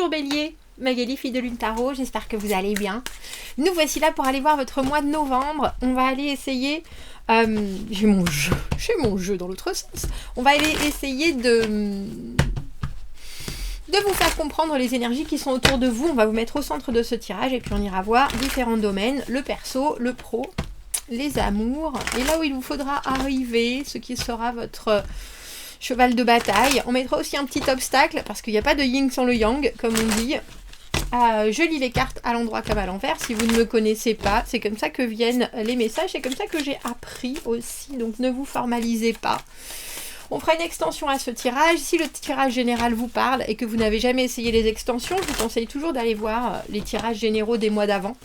Bonjour Bélier, Magali, fille de Lune Tarot, j'espère que vous allez bien. Nous voici là pour aller voir votre mois de novembre. On va aller essayer... j'ai mon jeu dans l'autre sens. On va aller essayer de vous faire comprendre les énergies qui sont autour de vous. On va vous mettre au centre de ce tirage et puis on ira voir différents domaines, le perso, le pro, les amours, et là où il vous faudra arriver, ce qui sera votre cheval de bataille. On mettra aussi un petit obstacle, parce qu'il n'y a pas de yin sans le yang, comme on dit. Je lis les cartes à l'endroit comme à l'envers. Si vous ne me connaissez pas, c'est comme ça que viennent les messages. C'est comme ça que j'ai appris aussi, donc ne vous formalisez pas. On fera une extension à ce tirage. Si le tirage général vous parle et que vous n'avez jamais essayé les extensions, je vous conseille toujours d'aller voir les tirages généraux des mois d'avant.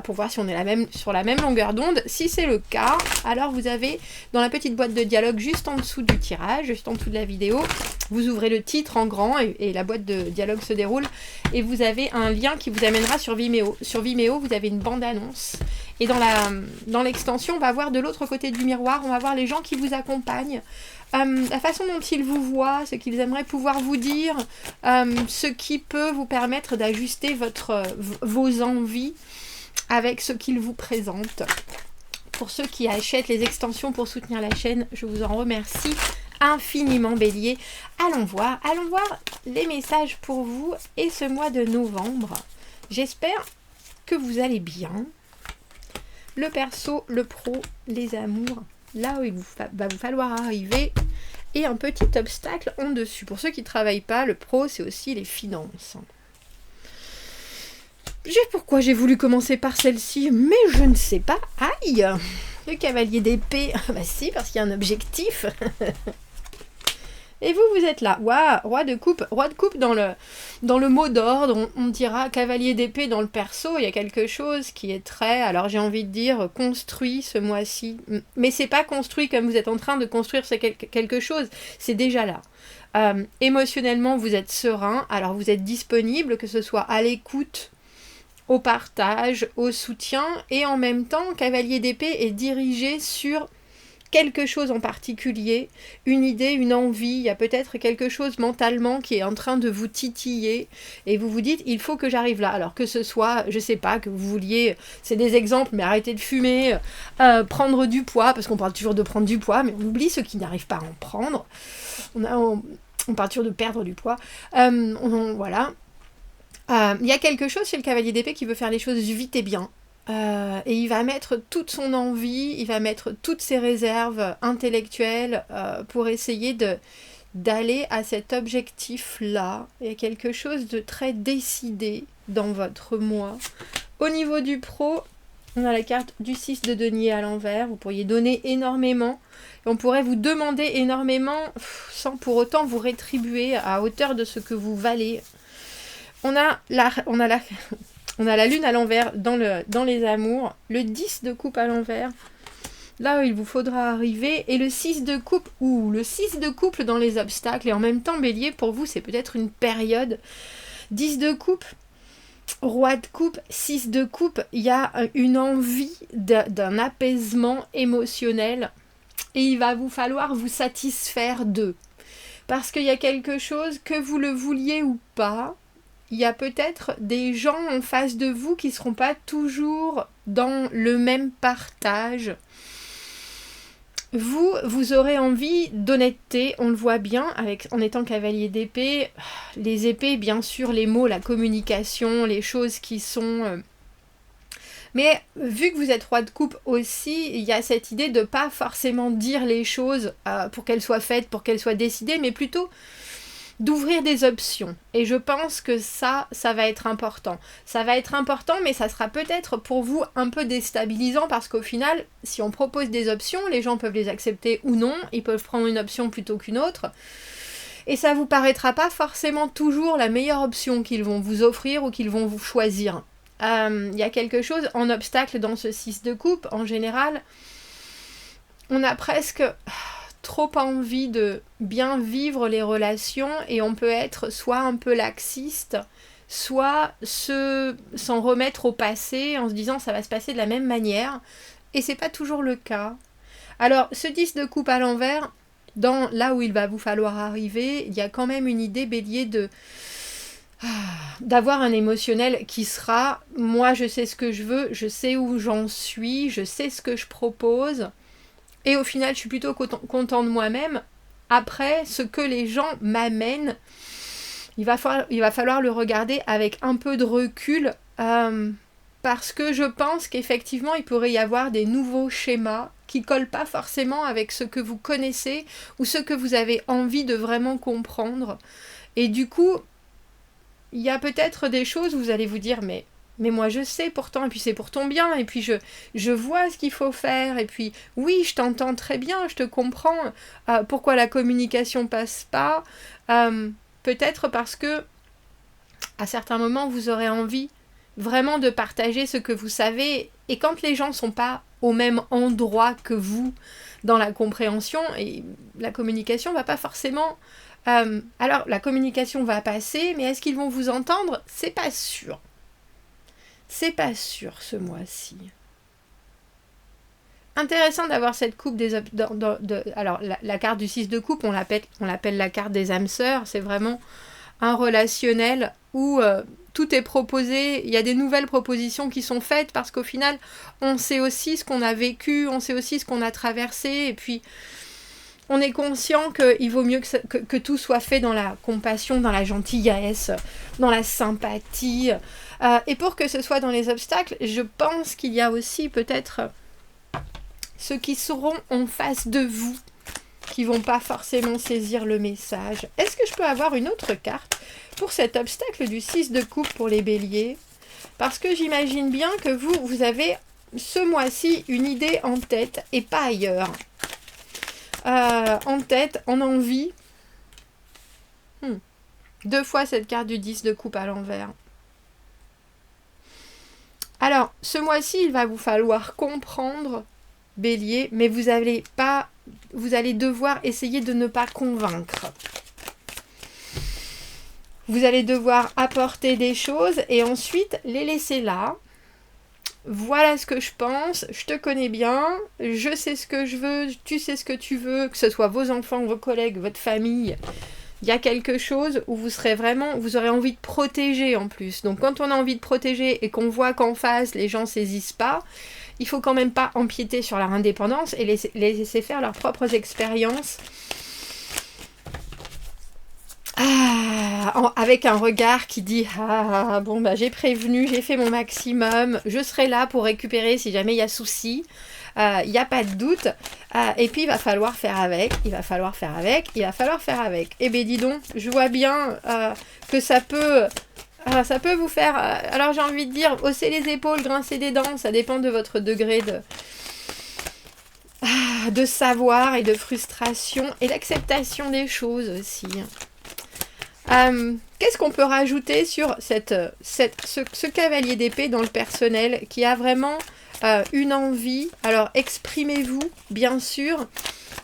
Pour voir si on est sur la même longueur d'onde. Si c'est le cas, alors vous avez dans la petite boîte de dialogue juste en dessous du tirage, juste en dessous de la vidéo, vous ouvrez le titre en grand et la boîte de dialogue se déroule et vous avez un lien qui vous amènera sur Vimeo. Sur Vimeo, vous avez une bande-annonce et dans l'extension, on va voir de l'autre côté du miroir, on va voir les gens qui vous accompagnent. La façon dont ils vous voient, ce qu'ils aimeraient pouvoir vous dire, ce qui peut vous permettre d'ajuster vos envies avec ce qu'ils vous présentent. Pour ceux qui achètent les extensions pour soutenir la chaîne, je vous en remercie infiniment Bélier. Allons voir les messages pour vous et ce mois de novembre. J'espère que vous allez bien. Le perso, le pro, les amours, là où il va vous falloir arriver, et un petit obstacle en dessus. Pour ceux qui ne travaillent pas, le pro, c'est aussi les finances. Pourquoi j'ai voulu commencer par celle-ci, mais je ne sais pas. Aïe! Le cavalier d'épée. Bah si, parce qu'il y a un objectif. Et vous êtes là. Waouh! Roi de coupe dans le mot d'ordre. On dira cavalier d'épée dans le perso. Il y a quelque chose qui est très, alors j'ai envie de dire, construit ce mois-ci. Mais c'est pas construit comme vous êtes en train de construire quelque chose. C'est déjà là. Émotionnellement, vous êtes serein. Alors vous êtes disponible, que ce soit à l'écoute, au partage, au soutien, et en même temps, cavalier d'épée est dirigé sur quelque chose en particulier, une idée, une envie, il y a peut-être quelque chose mentalement qui est en train de vous titiller, et vous vous dites, il faut que j'arrive là, alors que ce soit, je sais pas, que vous vouliez, c'est des exemples, mais arrêter de fumer, prendre du poids, parce qu'on parle toujours de prendre du poids, mais on oublie ceux qui n'arrivent pas à en prendre, on parle toujours de perdre du poids, voilà. Il y a quelque chose chez le cavalier d'épée qui veut faire les choses vite et bien. Et il va mettre toute son envie, il va mettre toutes ses réserves intellectuelles pour essayer d'aller à cet objectif-là. Il y a quelque chose de très décidé dans votre moi. Au niveau du pro, on a la carte du 6 de denier à l'envers. Vous pourriez donner énormément. Et on pourrait vous demander énormément sans pour autant vous rétribuer à hauteur de ce que vous valez. On a la lune à l'envers dans les amours, le 10 de coupe à l'envers, là où il vous faudra arriver, et le 6 de coupe, ou le 6 de couple dans les obstacles, et en même temps Bélier, pour vous c'est peut-être une période, 10 de coupe, roi de coupe, 6 de coupe, il y a une envie d'un apaisement émotionnel, et il va vous falloir vous satisfaire d'eux, parce qu'il y a quelque chose, que vous le vouliez ou pas, il y a peut-être des gens en face de vous qui ne seront pas toujours dans le même partage. Vous aurez envie d'honnêteté, on le voit bien, en étant cavalier d'épée. Les épées, bien sûr, les mots, la communication, les choses qui sont... Mais vu que vous êtes roi de coupe aussi, il y a cette idée de ne pas forcément dire les choses pour qu'elles soient faites, pour qu'elles soient décidées, mais plutôt... d'ouvrir des options. Et je pense que ça va être important. Ça va être important, mais ça sera peut-être pour vous un peu déstabilisant parce qu'au final, si on propose des options, les gens peuvent les accepter ou non, ils peuvent prendre une option plutôt qu'une autre. Et ça vous paraîtra pas forcément toujours la meilleure option qu'ils vont vous offrir ou qu'ils vont vous choisir. Il y a quelque chose en obstacle dans ce 6 de coupe, en général, on a presque... trop envie de bien vivre les relations et on peut être soit un peu laxiste, soit s'en remettre au passé en se disant ça va se passer de la même manière et c'est pas toujours le cas. Alors ce 10 de coupe à l'envers, là où il va vous falloir arriver, il y a quand même une idée Bélier de d'avoir un émotionnel qui sera « moi je sais ce que je veux, je sais où j'en suis, je sais ce que je propose et au final je suis plutôt content de moi-même. Après, ce que les gens m'amènent, il va falloir le regarder avec un peu de recul parce que je pense qu'effectivement il pourrait y avoir des nouveaux schémas qui ne collent pas forcément avec ce que vous connaissez ou ce que vous avez envie de vraiment comprendre. Et du coup, il y a peut-être des choses où vous allez vous dire mais moi je sais pourtant, et puis c'est pour ton bien, et puis je vois ce qu'il faut faire, et puis oui je t'entends très bien, je te comprends, pourquoi la communication passe pas, peut-être parce que à certains moments vous aurez envie vraiment de partager ce que vous savez, et quand les gens sont pas au même endroit que vous dans la compréhension, et la communication va pas forcément... alors la communication va passer, mais est-ce qu'ils vont vous entendre? C'est pas sûr. C'est pas sûr ce mois-ci. Intéressant d'avoir cette coupe des... alors la carte du 6 de coupe, on l'appelle la carte des âmes sœurs, c'est vraiment un relationnel où tout est proposé, il y a des nouvelles propositions qui sont faites parce qu'au final, on sait aussi ce qu'on a vécu, on sait aussi ce qu'on a traversé, et puis on est conscient qu'il vaut mieux que tout soit fait dans la compassion, dans la gentillesse, dans la sympathie. Et pour que ce soit dans les obstacles, je pense qu'il y a aussi peut-être ceux qui seront en face de vous, qui vont pas forcément saisir le message. Est-ce que je peux avoir une autre carte pour cet obstacle du 6 de coupe pour les béliers? Parce que j'imagine bien que vous avez ce mois-ci une idée en tête et pas ailleurs. En tête, en envie. 2 fois cette carte du 10 de coupe à l'envers. Alors, ce mois-ci, il va vous falloir comprendre, bélier, mais vous allez devoir essayer de ne pas convaincre. Vous allez devoir apporter des choses et ensuite les laisser là. Voilà ce que je pense, je te connais bien, je sais ce que je veux, tu sais ce que tu veux, que ce soit vos enfants, vos collègues, votre famille. Il y a quelque chose où vous aurez envie de protéger en plus. Donc quand on a envie de protéger et qu'on voit qu'en face les gens saisissent pas, il faut quand même pas empiéter sur leur indépendance et les laisser faire leurs propres expériences. Avec un regard qui dit bon bah j'ai prévenu, j'ai fait mon maximum, je serai là pour récupérer si jamais il y a souci, il n'y a pas de doute, et puis il va falloir faire avec. Et ben dis donc, je vois bien que ça peut vous faire, alors j'ai envie de dire, hausser les épaules, grincer des dents, ça dépend de votre degré de savoir et de frustration et d'acceptation des choses aussi. Qu'est-ce qu'on peut rajouter sur ce cavalier d'épée dans le personnel qui a vraiment une envie? Alors exprimez-vous, bien sûr.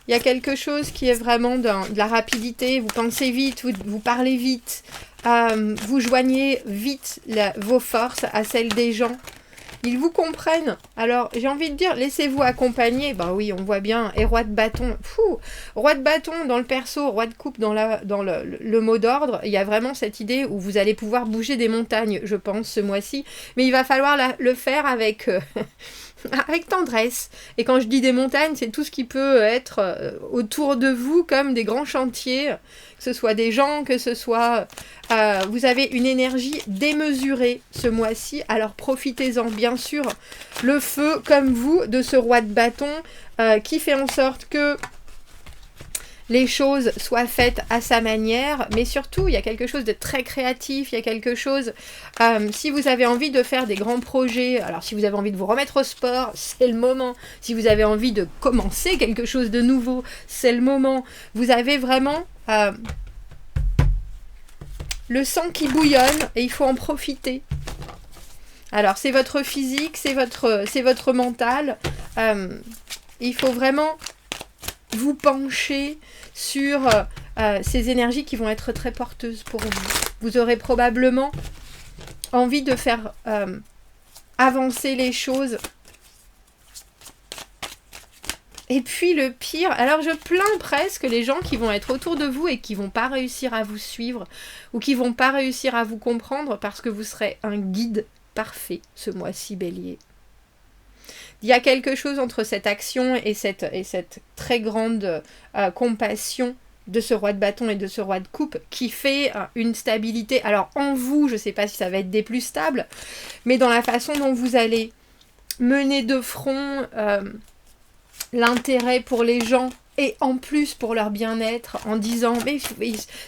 Il y a quelque chose qui est vraiment de la rapidité. Vous pensez vite, vous parlez vite, vous joignez vite vos forces à celles des gens. Ils vous comprennent. Alors, j'ai envie de dire, laissez-vous accompagner. Ben oui, on voit bien. Et roi de bâton. Roi de bâton dans le perso, roi de coupe dans le mot d'ordre. Il y a vraiment cette idée où vous allez pouvoir bouger des montagnes, je pense, ce mois-ci. Mais il va falloir le faire avec tendresse. Et quand je dis des montagnes, c'est tout ce qui peut être autour de vous, comme des grands chantiers. Que ce soit des gens, que ce soit... vous avez une énergie démesurée ce mois-ci, alors profitez-en, bien sûr. Le feu, comme vous, de ce roi de bâton, qui fait en sorte que les choses soient faites à sa manière, mais surtout, il y a quelque chose de très créatif, il y a quelque chose... si vous avez envie de faire des grands projets, alors si vous avez envie de vous remettre au sport, c'est le moment. Si vous avez envie de commencer quelque chose de nouveau, c'est le moment. Vous avez vraiment... le sang qui bouillonne et il faut en profiter. Alors c'est votre physique, c'est votre mental. Il faut vraiment vous pencher sur ces énergies qui vont être très porteuses pour vous. Vous aurez probablement envie de faire avancer les choses Et puis le pire, alors je plains presque les gens qui vont être autour de vous et qui vont pas réussir à vous suivre ou qui vont pas réussir à vous comprendre parce que vous serez un guide parfait ce mois-ci, Bélier. Il y a quelque chose entre cette action et cette très grande compassion de ce roi de bâton et de ce roi de coupe qui fait une stabilité. Alors en vous, je ne sais pas si ça va être des plus stables, mais dans la façon dont vous allez mener de front l'intérêt pour les gens et en plus pour leur bien-être en disant mais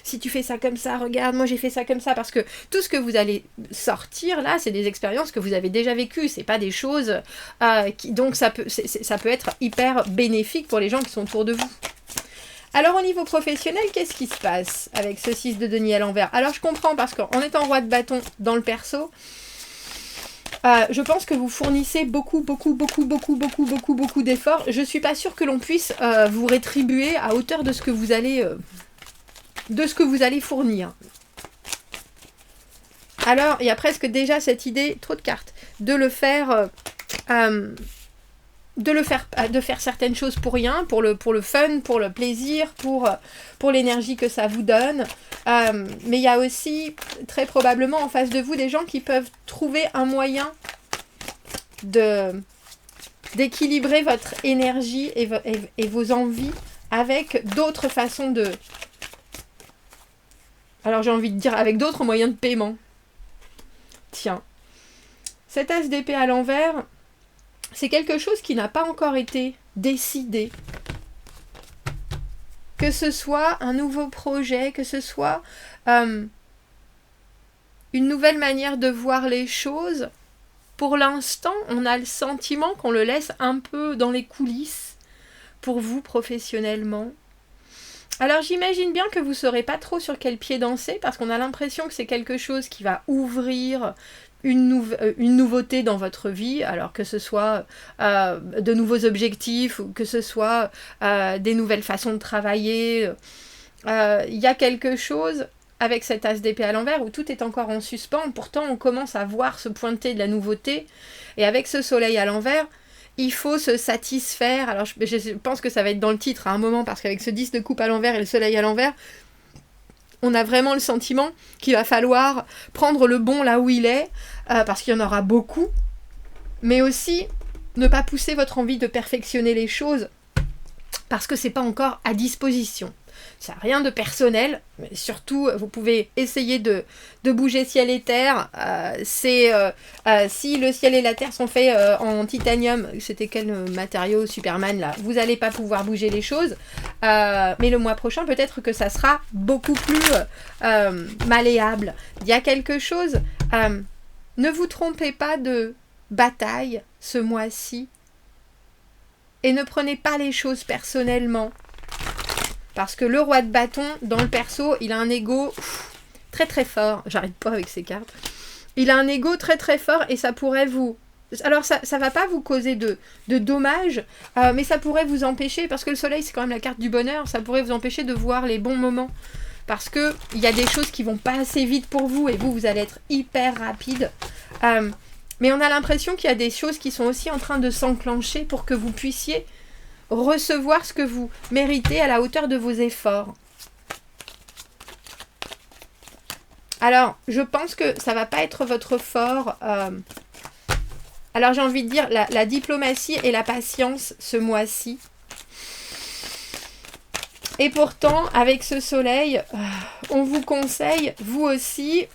si tu fais ça comme ça, regarde, moi j'ai fait ça comme ça, parce que tout ce que vous allez sortir là, c'est des expériences que vous avez déjà vécues, c'est pas des choses donc ça peut être hyper bénéfique pour les gens qui sont autour de vous. Alors au niveau professionnel, qu'est-ce qui se passe avec ce 6 de denier à l'envers? Alors je comprends parce qu'en étant roi de bâton dans le perso, je pense que vous fournissez beaucoup d'efforts. Je suis pas sûre que l'on puisse vous rétribuer à hauteur de ce que vous allez fournir. Alors il y a presque déjà cette idée, trop de cartes, de faire certaines choses pour rien, pour le fun, pour le plaisir, pour l'énergie que ça vous donne. Mais il y a aussi très probablement en face de vous des gens qui peuvent trouver un moyen d'équilibrer votre énergie et vos envies avec d'autres façons de... Alors j'ai envie de dire avec d'autres moyens de paiement. Tiens, cet as d'épée à l'envers, c'est quelque chose qui n'a pas encore été décidé. Que ce soit un nouveau projet, que ce soit une nouvelle manière de voir les choses, pour l'instant, on a le sentiment qu'on le laisse un peu dans les coulisses pour vous professionnellement. Alors j'imagine bien que vous ne saurez pas trop sur quel pied danser, parce qu'on a l'impression que c'est quelque chose qui va ouvrir une nouveauté dans votre vie, alors que ce soit de nouveaux objectifs ou que ce soit des nouvelles façons de travailler. Il y a quelque chose avec cet as d'épée à l'envers où tout est encore en suspens. Pourtant on commence à voir se pointer de la nouveauté, et avec ce soleil à l'envers, il faut se satisfaire. Alors je pense que ça va être dans le titre à un moment, parce qu'avec ce 10 de coupe à l'envers et le soleil à l'envers, on a vraiment le sentiment qu'il va falloir prendre le bon là où il est, parce qu'il y en aura beaucoup, mais aussi ne pas pousser votre envie de perfectionner les choses, parce que c'est pas encore à disposition. Ça n'a rien de personnel, mais surtout, vous pouvez essayer de bouger ciel et terre. Si le ciel et la terre sont faits en titanium, c'était quel matériau Superman là, vous n'allez pas pouvoir bouger les choses. Mais le mois prochain, peut-être que ça sera beaucoup plus malléable. Il y a quelque chose. Ne vous trompez pas de bataille ce mois-ci. Et ne prenez pas les choses personnellement. Parce que le roi de bâton, dans le perso, il a un ego très très fort. J'arrête pas avec ces cartes. Il a un ego très très fort et ça pourrait vous... Alors ça va pas vous causer de dommages, mais ça pourrait vous empêcher, parce que le soleil c'est quand même la carte du bonheur, ça pourrait vous empêcher de voir les bons moments. Parce qu'il y a des choses qui vont pas assez vite pour vous et vous allez être hyper rapide. Mais on a l'impression qu'il y a des choses qui sont aussi en train de s'enclencher pour que vous puissiez recevoir ce que vous méritez à la hauteur de vos efforts. Alors, je pense que ça va pas être votre fort. Alors, j'ai envie de dire la diplomatie et la patience ce mois-ci. Et pourtant, avec ce soleil, on vous conseille, vous aussi,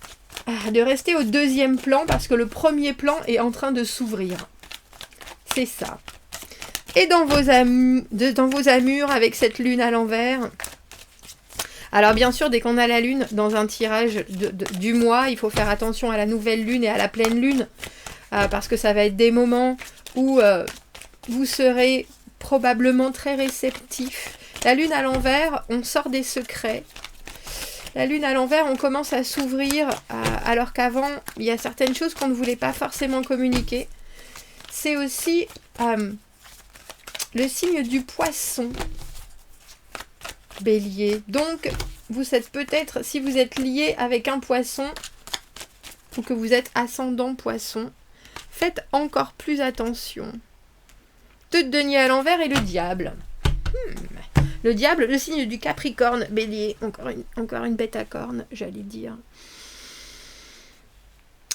de rester au deuxième plan, parce que le premier plan est en train de s'ouvrir. C'est ça. Et dans vos amures, avec cette lune à l'envers. Alors bien sûr, dès qu'on a la lune dans un tirage du mois, il faut faire attention à la nouvelle lune et à la pleine lune. Parce que ça va être des moments où vous serez probablement très réceptif. La lune à l'envers, on sort des secrets. La lune à l'envers, on commence à s'ouvrir, alors qu'avant, il y a certaines choses qu'on ne voulait pas forcément communiquer. C'est aussi... le signe du poisson, Bélier. Donc, vous êtes peut-être, si vous êtes lié avec un poisson, ou que vous êtes ascendant poisson, faites encore plus attention. 2 de denier à l'envers et le diable. Le diable, le signe du Capricorne, Bélier, encore une bête à cornes, j'allais dire.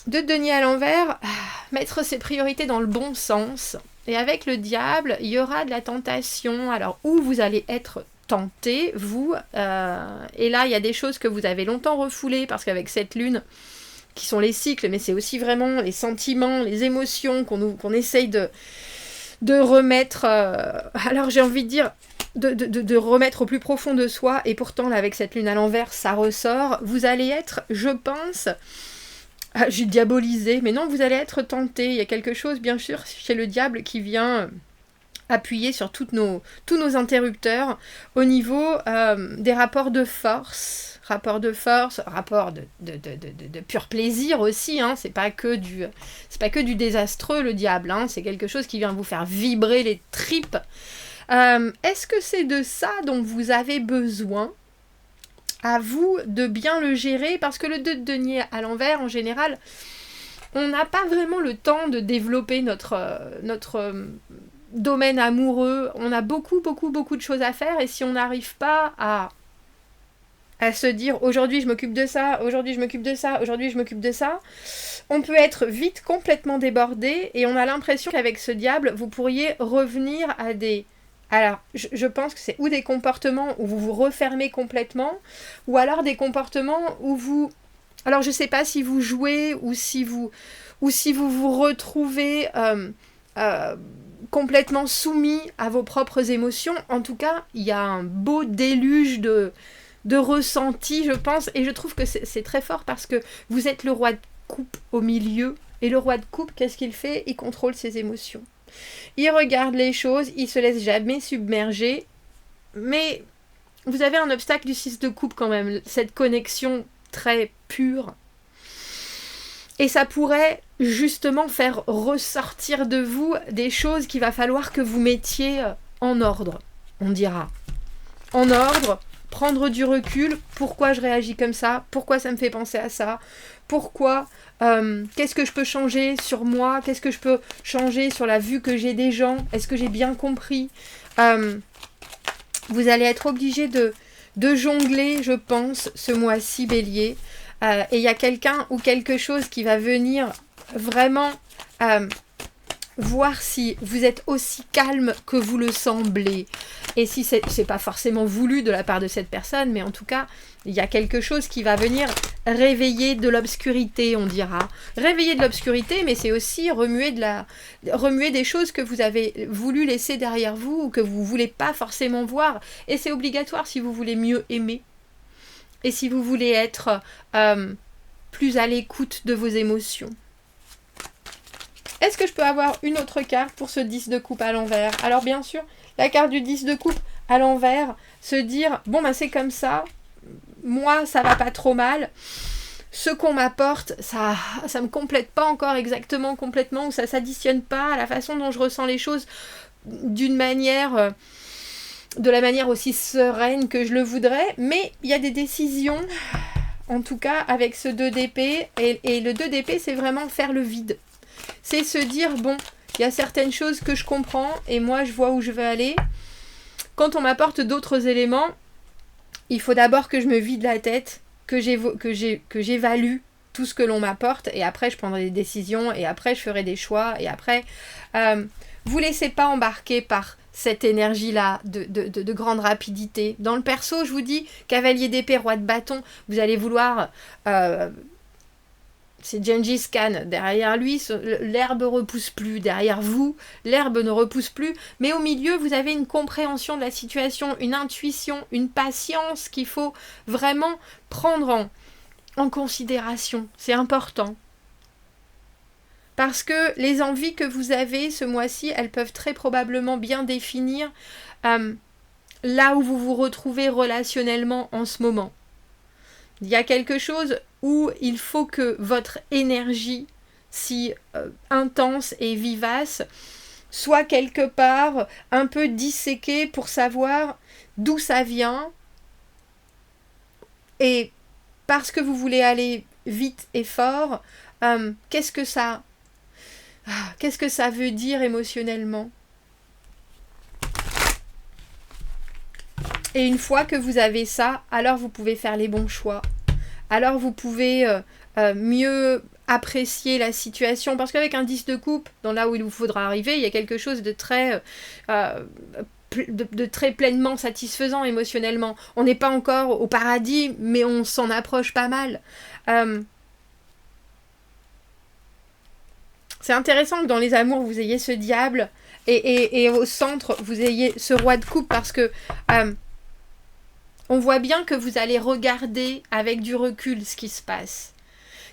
2 de denier à l'envers, mettre ses priorités dans le bon sens. Et avec le diable, il y aura de la tentation. Alors, où vous allez être tenté, vous, et là, il y a des choses que vous avez longtemps refoulées, parce qu'avec cette lune, qui sont les cycles, mais c'est aussi vraiment les sentiments, les émotions qu'on essaye de remettre, alors j'ai envie de dire, de remettre au plus profond de soi, et pourtant là avec cette lune à l'envers ça ressort, vous allez être, je pense, j'ai diabolisé, mais non, vous allez être tenté, il y a quelque chose bien sûr chez le diable qui vient appuyer sur tous nos interrupteurs au niveau des rapports de force, rapport de pur plaisir aussi, hein. C'est pas que du désastreux le diable, hein. C'est quelque chose qui vient vous faire vibrer les tripes. Est-ce que c'est de ça dont vous avez besoin? À vous de bien le gérer, parce que le 2 de denier à l'envers, en général, on n'a pas vraiment le temps de développer notre domaine amoureux. On a beaucoup de choses à faire, et si on n'arrive pas à se dire aujourd'hui je m'occupe de ça, aujourd'hui je m'occupe de ça, aujourd'hui je m'occupe de ça, on peut être vite complètement débordé, et on a l'impression qu'avec ce diable, vous pourriez revenir à des... Alors, je pense que c'est ou des comportements où vous vous refermez complètement, ou alors des comportements où vous... Alors, je ne sais pas si vous jouez, ou si vous vous retrouvez complètement soumis à vos propres émotions. En tout cas, il y a un beau déluge de ressenti, je pense, et je trouve que c'est très fort, parce que vous êtes le roi de coupe au milieu, et le roi de coupe, qu'est-ce qu'il fait? Il contrôle ses émotions. Il regarde les choses, il se laisse jamais submerger, mais vous avez un obstacle du 6 de coupe quand même, cette connexion très pure. Et ça pourrait justement faire ressortir de vous des choses qu'il va falloir que vous mettiez en ordre, on dira. En ordre, prendre du recul, pourquoi je réagis comme ça, pourquoi ça me fait penser à ça, pourquoi, qu'est-ce que je peux changer sur moi, qu'est-ce que je peux changer sur la vue que j'ai des gens, est-ce que j'ai bien compris. Vous allez être obligé de jongler, je pense, ce mois-ci, Bélier, et il y a quelqu'un ou quelque chose qui va venir vraiment voir si vous êtes aussi calme que vous le semblez. Et si c'est pas forcément voulu de la part de cette personne, mais en tout cas, il y a quelque chose qui va venir réveiller de l'obscurité, on dira. Réveiller de l'obscurité, mais c'est aussi remuer des choses que vous avez voulu laisser derrière vous, ou que vous voulez pas forcément voir. Et c'est obligatoire si vous voulez mieux aimer. Et si vous voulez être plus à l'écoute de vos émotions. Est-ce que je peux avoir une autre carte pour ce 10 de coupe à l'envers? Alors bien sûr, la carte du 10 de coupe à l'envers, se dire, bon ben c'est comme ça, moi ça va pas trop mal, ce qu'on m'apporte, ça me complète pas encore complètement, ou ça s'additionne pas à la façon dont je ressens les choses de la manière aussi sereine que je le voudrais, mais il y a des décisions, en tout cas avec ce 2 d'épée, et le 2 d'épée c'est vraiment faire le vide. C'est se dire, bon, il y a certaines choses que je comprends et moi je vois où je veux aller. Quand on m'apporte d'autres éléments, il faut d'abord que je me vide la tête, que j'évalue tout ce que l'on m'apporte, et après je prendrai des décisions, et après je ferai des choix, et après vous laissez pas embarquer par cette énergie-là de grande rapidité. Dans le perso, je vous dis, cavalier d'épée, roi de bâton, vous allez vouloir... c'est Gengis Khan, derrière lui, l'herbe repousse plus, derrière vous, l'herbe ne repousse plus, mais au milieu, vous avez une compréhension de la situation, une intuition, une patience qu'il faut vraiment prendre en considération. C'est important. Parce que les envies que vous avez ce mois-ci, elles peuvent très probablement bien définir là où vous vous retrouvez relationnellement en ce moment. Il y a quelque chose où il faut que votre énergie si intense et vivace soit quelque part un peu disséquée pour savoir d'où ça vient. Et parce que vous voulez aller vite et fort, qu'est-ce que ça veut dire émotionnellement ? Et une fois que vous avez ça, alors vous pouvez faire les bons choix. Alors vous pouvez mieux apprécier la situation. Parce qu'avec un 10 de coupe, dans là où il vous faudra arriver, il y a quelque chose de très... de très pleinement satisfaisant émotionnellement. On n'est pas encore au paradis, mais on s'en approche pas mal. C'est intéressant que dans les amours, vous ayez ce diable et au centre, vous ayez ce roi de coupe parce que on voit bien que vous allez regarder avec du recul ce qui se passe.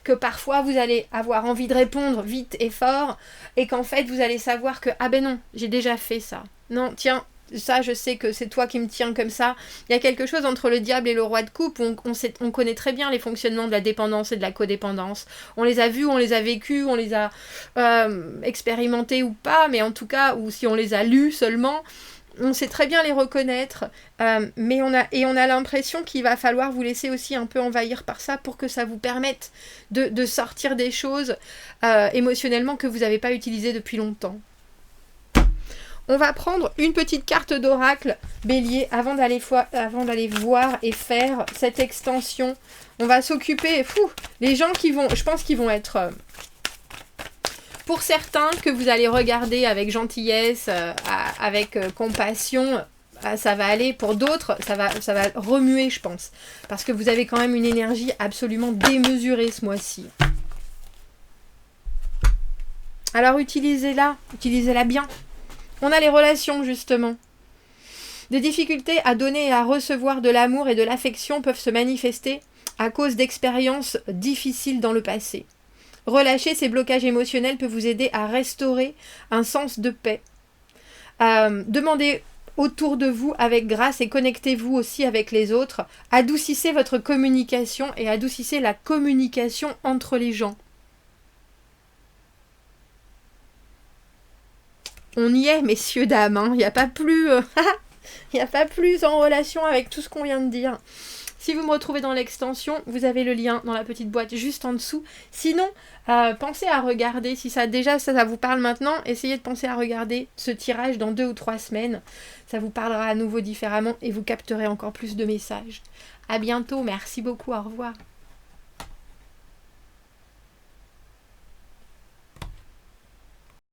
Que parfois, vous allez avoir envie de répondre vite et fort et qu'en fait, vous allez savoir que « Ah ben non, j'ai déjà fait ça. Non, tiens, ça, je sais que c'est toi qui me tiens comme ça. » Il y a quelque chose entre le diable et le roi de coupe où on connaît très bien les fonctionnements de la dépendance et de la codépendance. On les a vus, on les a vécus, on les a expérimentés ou pas, mais en tout cas, ou si on les a lus seulement, on sait très bien les reconnaître, mais on a l'impression qu'il va falloir vous laisser aussi un peu envahir par ça pour que ça vous permette de sortir des choses émotionnellement que vous n'avez pas utilisées depuis longtemps. On va prendre une petite carte d'oracle, Bélier, avant d'aller voir et faire cette extension. On va s'occuper, les gens qui vont, je pense qu'ils vont être... pour certains, que vous allez regarder avec gentillesse, avec compassion, ça va aller. Pour d'autres, ça va remuer, je pense. Parce que vous avez quand même une énergie absolument démesurée ce mois-ci. Alors utilisez-la bien. On a les relations, justement. Des difficultés à donner et à recevoir de l'amour et de l'affection peuvent se manifester à cause d'expériences difficiles dans le passé. Relâcher ces blocages émotionnels peut vous aider à restaurer un sens de paix. Demandez autour de vous avec grâce et connectez-vous aussi avec les autres. Adoucissez votre communication et adoucissez la communication entre les gens. On y est, messieurs, dames, hein. Il n'y a pas plus... il n'y a pas plus en relation avec tout ce qu'on vient de dire. Si vous me retrouvez dans l'extension, vous avez le lien dans la petite boîte juste en dessous. Sinon, pensez à regarder, si ça vous parle maintenant, essayez de penser à regarder ce tirage dans 2 ou 3 semaines. Ça vous parlera à nouveau différemment et vous capterez encore plus de messages. À bientôt, merci beaucoup, au revoir.